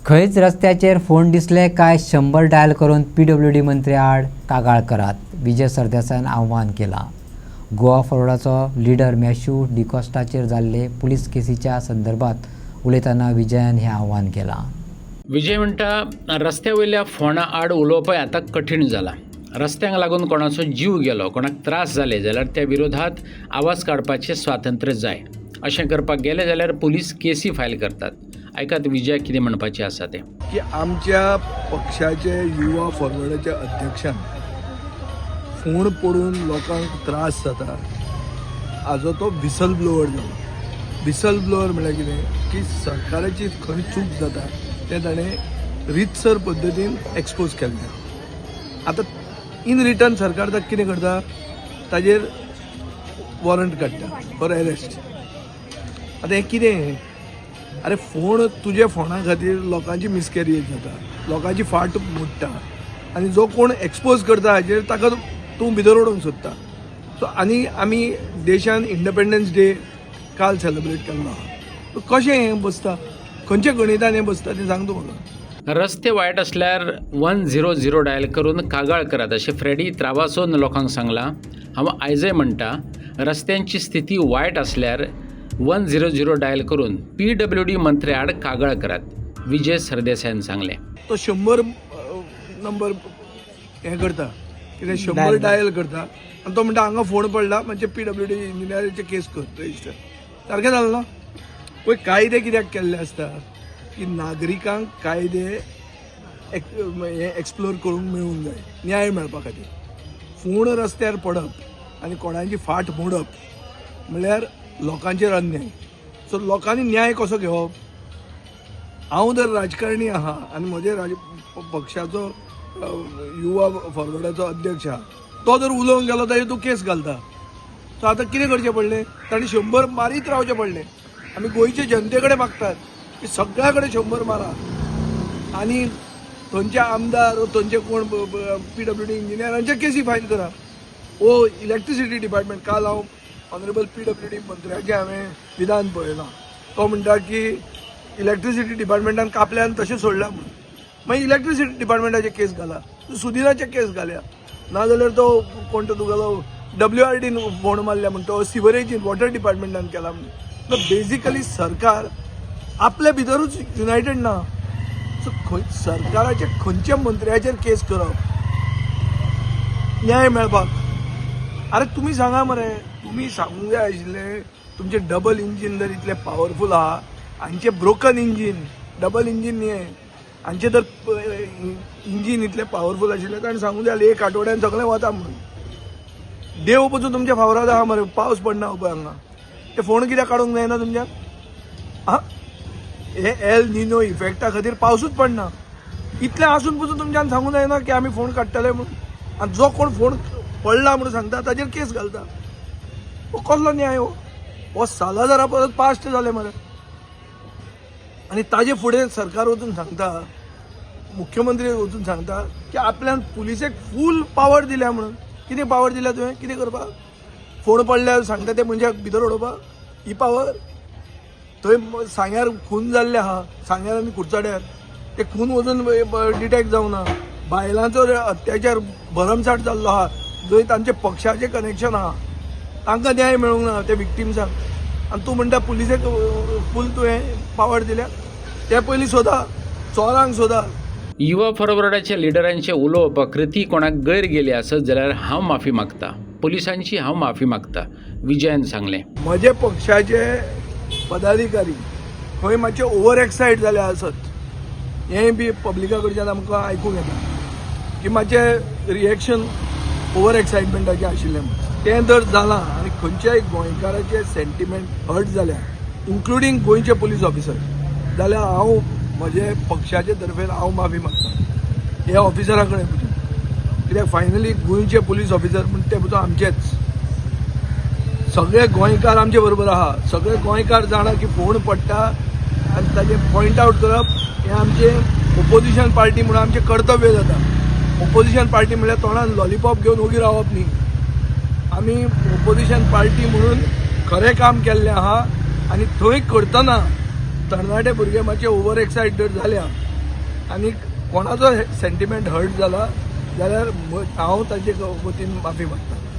खंयच रस्त्याचेर फोन दिसले काय 100 डायल करून PWD मंत्री आड कागाळ करात, विजय सरदेसायान आव्हान केला। गोवा फॉरवर्डाचो लीडर मॅथ्यू डिकॉस्टाचेर जाल्ले पुलीस केसीच्या संदर्भात उलयतना विजयान हे आव्हान केला। विजय म्हणटा रस्त्या वयल्या फोना आड उलोवपाय आतां कठीण जाला। रस्त्यांक लागून कोणाचो जीव गेलो, कोणाक त्रास जाले जाल्यार त्या विरोधात आवाज काडपाचें स्वातंत्र्य जाय। अशें करपाक गेले जाल्यार पुलीस केसी फायल करतात। ऐकात विजय कितें म्हणपाचें आसा तें। की आमच्या पक्षाचे युवा फॉरवर्डाच्या अध्यक्षान फोन पडून लोकांक त्रास जाता हाजो तो विसल ब्लोअर जालो। विसल ब्लोअर म्हळ्यार कितें की सरकाराची खंय चूक जाता तें ताणें रितसर पद्दतीन एक्सपोज केलें। आतां इन रिटर्न सरकार ताका कितें करता, ताजेर वॉरंट काडटा फॉर अरेस्ट। आतां हें कितें? अरे फोन तुजे फोना खातीर लोकांची मिसकॅरेज जाता, लोकांची फाट मोडटा आनी जो कोण एक्सपोज करता हाजेर ताका तूं भितर उडोवंक सोदता। सो आनी आमी देशान इंडिपेंडन्स डे काल सेलिब्रेट केल्लो आहा, कशें हें बसता, खंयच्या गणितान हें बसता तें सांग तूं म्हाका। रस्ते वायट असल्यार 100 डायल करून कागाळ करात अशें फ्रेडी त्रावासोन लोकांक सांगलां। हांव आयजय म्हणटा रस्त्यांची स्थिती वायट असल्यार 100 डायल करून PWD मंत्री आड कागाळ करात, विजय सरदेसायान सांगलें। तो 100 नंबर हें करता, कितें 100 डायल करता आनी तो म्हणटा हांगा फोन पडला म्हणजे PWD इंजिनियराचे केस कर रजिस्टर। सारकें जालें ना? पळय कायदे कित्याक केल्ले आसता की नागरिकांक कायदे हें एक्सप्लोर करूंक मेळूंक जाय, न्याय मेळपा खातीर। फोन रस्त्यार पडप आनी कोणाची फाट मोडप म्हळ्यार लोकांचेर अन्याय। सो लोकांनी न्याय कसो घेवप? हांव जर राजकारणी आहा आनी म्हजे पक्षाचो युवा फॉरवर्डाचो अध्यक्ष आहा, तो जर उलोवंक गेलो जाल्यार तूं केस घालता। सो आतां कितें करचें पडलें? ताणें 100 मारीत रावचें पडलें। आमी गोंयचे जनते कडेन मागतात की सगळ्या कडेन 100 मारा आनी थंयचे आमदार थंयचे कोण PWD इंजिनियरांचे केसी फायल करा। ओ इलेक्ट्रिसिटी डिपार्टमेंट, काल हांव ऑनरेबल PWD मंत्र्याचें हांवें विधान पळयलां। तो म्हणटा की इलेक्ट्रिसिटी डिपार्टमेंटान कापल्यान तशें सोडलां म्हणून। मागीर इलेक्ट्रिसिटी डिपार्टमेंटाचे केस घाला, सुदिनाचे केस घाल्या, नाजाल्यार तो कोण तो तुगेलो WRDन फोन मारल्या म्हणटा, तो सिवरेजीन वॉटर डिपार्टमेंटान केला म्हणून। बेजिकली सरकार आपल्या भितरूच युनायटेड ना। सो सरकाराच्या खंयच्या मंत्र्याचेर केस करप न्याय मेळपाक? अरे तुमी सांगा मरे, तुमी सांगूंक जाय आशिल्लें तुमचे डबल इंजीन जर इतले पावरफूल आहा, हांचे ब्रोकन इंजीन, डबल इंजीन न्ही हांचे जर इंजीन इतले पावरफूल आशिल्ले ताणें सांगूंक जाय आसलें 1 आठवड्यान सगळें वता म्हणून। देव पसून तुमच्या फावरात आहा मरे, पावस पडना पळय हांगा, ते फोन कित्याक काडूंक जायना तुमच्यान? हां, हे एल निनो इफेक्टा खातीर पावसूच पडना, इतलें आसून पसून तुमच्यान सांगूंक जायना की आमी फोन काडटले म्हणून। आनी जो कोण फोन पडला म्हणून सांगता ताजेर केस घालता। हो कसलो न्याय? हो सालाजारा परत पास्ट जाले मरे। आनी ताजे फुडें सरकार वचून सांगता, मुख्यमंत्री वचून सांगता की आपल्यान पुलिसेक फूल पावर दिल्या म्हणून। कितें पावर दिल्या तुवें? कितें करपाक? फोन पडल्यार सांगता ते मनशाक भितर उडोवपाक? ही पावर? थंय सांग्यार खून जाल्ले आहा, सांग्यार आनी कुडचड्यार, ते खून वचून डिटेक्ट जावना। बायलांचो अत्याचार भरमसाट जाल्लो आहा, जंय तांचे पक्षाचें कनेक्शन आहा, तांकां न्याय मेळूंक ना त्या विक्टिम्सांक। आनी तूं म्हणटा पुलिसेक फूल तुवें पावर दिल्या? ते पयलीं सोदा, चोरांक सोदा। युवा फॉरवर्डाच्या लिडरांचे उलोवप कृती कोणाक गैर गेली आसत जाल्यार हांव माफी मागता, पुलिसांची हांव माफी मागता, विजयान सांगलें। म्हजे पक्षाचे पदाधिकारी खंय मातशे ओवर एक्सायट जाले आसत, हेंय बी पब्लिका कडच्यान आमकां आयकूंक येता की मातशें रिएक्शन ओवर एक्सायटमेंटाचें आशिल्लें। तें जर जालां आनी खंयच्याय गोंयकाराचे सेंटिमेंट हर्ट जाल्यार, इन्क्लुडींग गोंयचे पुलीस ऑफिसर, जाल्यार हांव म्हजे पक्षाचे तर्फेन हांव माफी मागता ह्या ऑफिसरा कडेन पसून। कित्याक फायनली गोंयचे पुलीस ऑफिसर म्हणटा ते पसून आमचेच, सगळे गोंयकार आमचे बरोबर आहा। सगळे गोंयकार जाणा की फोन पडटा आनी ताजें पॉयंट आवट करप हें आमचें ओपोजिशन पार्टी म्हणून आमचें कर्तव्य जाता। ओपोजिशन पार्टी म्हळ्यार तोंडान लॉलिपॉप घेवन उगी रावप न्ही। आमी ओपोजिशन पार्टी म्हणून खरें काम केल्लें आहा आनी थंय करतना तरणाटे भुरगे मातशे ओवर एक्सायटेड जाल्या आनी कोणाचो सेंटिमेंट हर्ट जाला जाल्यार हांव ताचे वतीन माफी मागतां.